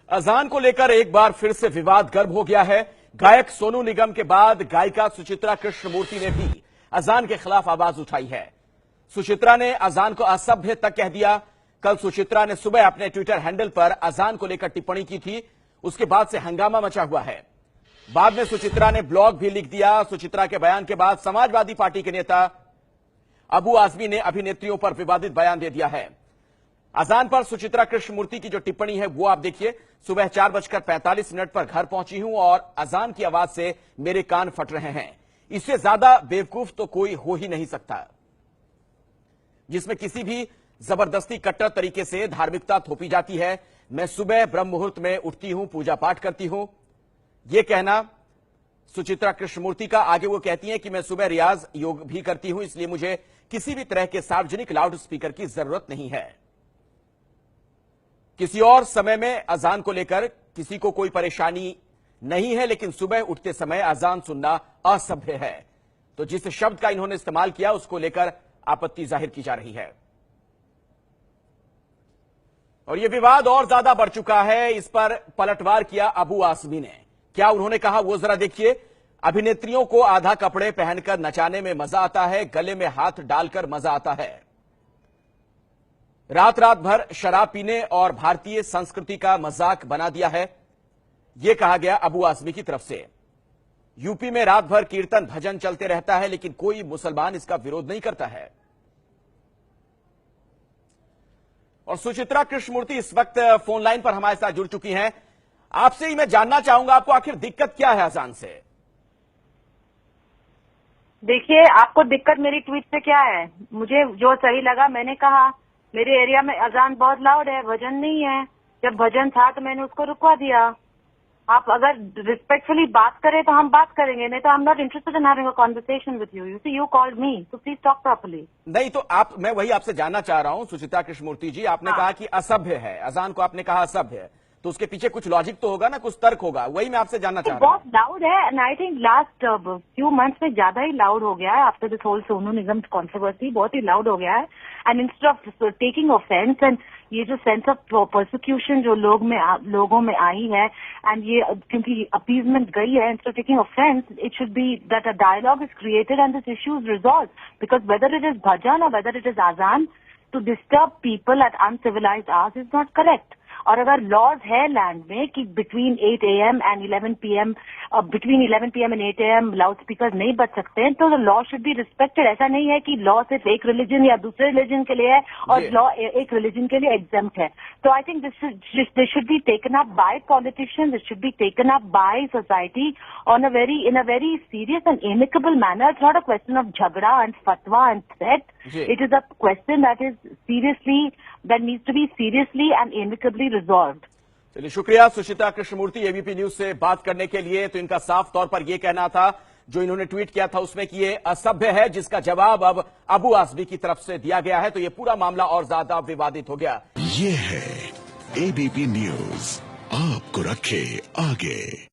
अजान को लेकर एक बार फिर से विवाद गर्म हो गया है। गायक सोनू निगम के बाद गायिका सुचित्रा कृष्णमूर्ति ने भी अजान के खिलाफ आवाज उठाई है। सुचित्रा ने अजान को असभ्य तक कह दिया। कल सुचित्रा ने सुबह अपने ट्विटर हैंडल पर अजान को लेकर टिप्पणी की थी। उसके बाद से हंगामा मचा हुआ है। बाद में सुचित्रा ने ब्लॉग भी लिख दिया। सुचित्रा के बयान के बाद समाजवादी पार्टी के नेता अबू आजमी ने अभिनेत्रियों पर विवादित बयान दे दिया है। अजान पर सुचित्रा कृष्णमूर्ति की जो टिप्पणी है वो आप देखिए। सुबह 4:45 पर घर पहुंची हूं और अजान की आवाज से मेरे कान फट रहे हैं। इससे ज्यादा बेवकूफ तो कोई हो ही नहीं सकता, जिसमें किसी भी जबरदस्ती कट्टर तरीके से धार्मिकता थोपी जाती है। मैं सुबह ब्रह्म मुहूर्त में उठती हूं, पूजा पाठ करती हूं। यह कहना सुचित्रा कृष्णमूर्ति का। आगे वो कहती हैं कि मैं सुबह रियाज योग भी करती हूं, इसलिए मुझे किसी भी तरह के सार्वजनिक लाउड स्पीकर की जरूरत नहीं है। किसी और समय में अजान को लेकर किसी को कोई परेशानी नहीं है, लेकिन सुबह उठते समय अजान सुनना असभ्य है। तो जिस शब्द का इन्होंने इस्तेमाल किया उसको लेकर आपत्ति जाहिर की जा रही है और यह विवाद और ज्यादा बढ़ चुका है। इस पर पलटवार किया अबू आसमी ने। क्या उन्होंने कहा वो जरा देखिए। अभिनेत्रियों को आधा कपड़े पहनकर नचाने में मजा आता है, गले में हाथ डालकर मजा आता है। रात रात भर शराब पीने और भारतीय संस्कृति का मजाक बना दिया है, यह कहा गया अबू आजमी की तरफ से। यूपी में रात भर कीर्तन भजन चलते रहता है, लेकिन कोई मुसलमान इसका विरोध नहीं करता है। और सुचित्रा कृष्णमूर्ति इस वक्त फोन लाइन पर हमारे साथ जुड़ चुकी हैं। आपसे ही मैं जानना चाहूंगा, आपको आखिर दिक्कत क्या है अजान से? देखिए, आपको दिक्कत मेरी ट्वीट से क्या है? मुझे जो सही लगा मैंने कहा। मेरे एरिया में अजान बहुत लाउड है, भजन नहीं है। जब भजन था तो मैंने उसको रुकवा दिया। आप अगर रिस्पेक्टफुली बात करें तो हम बात करेंगे, नहीं तो I am not interested in having a conversation with you. You see, you called me, so please talk properly. नहीं तो मैं वही आपसे जानना चाह रहा हूं सुचित्रा कृष्णमूर्ति जी। आपने कहा कि असभ्य है, अजान को आपने कहा असभ्य है, तो उसके पीछे कुछ लॉजिक तो होगा ना, कुछ तर्क होगा। वही मैं आपसे जानना चाह रहा हूं। बहुत लाउड है and I think last few months में ज्यादा ही लाउड हो गया है। After this whole Sonu Nigam controversy बहुत ही लाउड हो गया है। And instead of taking offence and ये जो सेंस ऑफ परसिक्यूशन जो लोगों में आई है, एंड ये क्योंकि अपीजमेंट गई है, instead of taking offence it should be that a dialogue is created and this issue is resolve. Because whether it is bhajan और whether it is azaan, to disturb people at uncivilized hours is not correct. और अगर laws है land में कि between 8 AM and 11 PM, between 11 PM and 8 AM loud speaker नहीं बच सकते हैं, तो लॉ शुड बी रिस्पेक्टेड। ऐसा नहीं है कि लॉ सिर्फ एक रिलीजन या दूसरे रिलीजन के लिए है और लॉ एक रिलीजन के लिए एग्जेम्प्ट है। तो I think this should be taken up by politicians, this should be taken up by society in a very serious and amicable manner. It's not a question of झगड़ा and फतवा and threat. It is a question that needs to be seriously and amicably resolved. चलिए, शुक्रिया Suchitra Krishnamurthy ABP news से बात करने के लिए। तो इनका साफ तौर पर यह कहना था, जो इन्होंने ट्वीट किया था उसमें, कि ये असभ्य है, जिसका जवाब अब अबू आजमी की तरफ से दिया गया है। तो ये पूरा मामला और ज्यादा विवादित हो गया। ये है एबीपी न्यूज, आपको रखे आगे।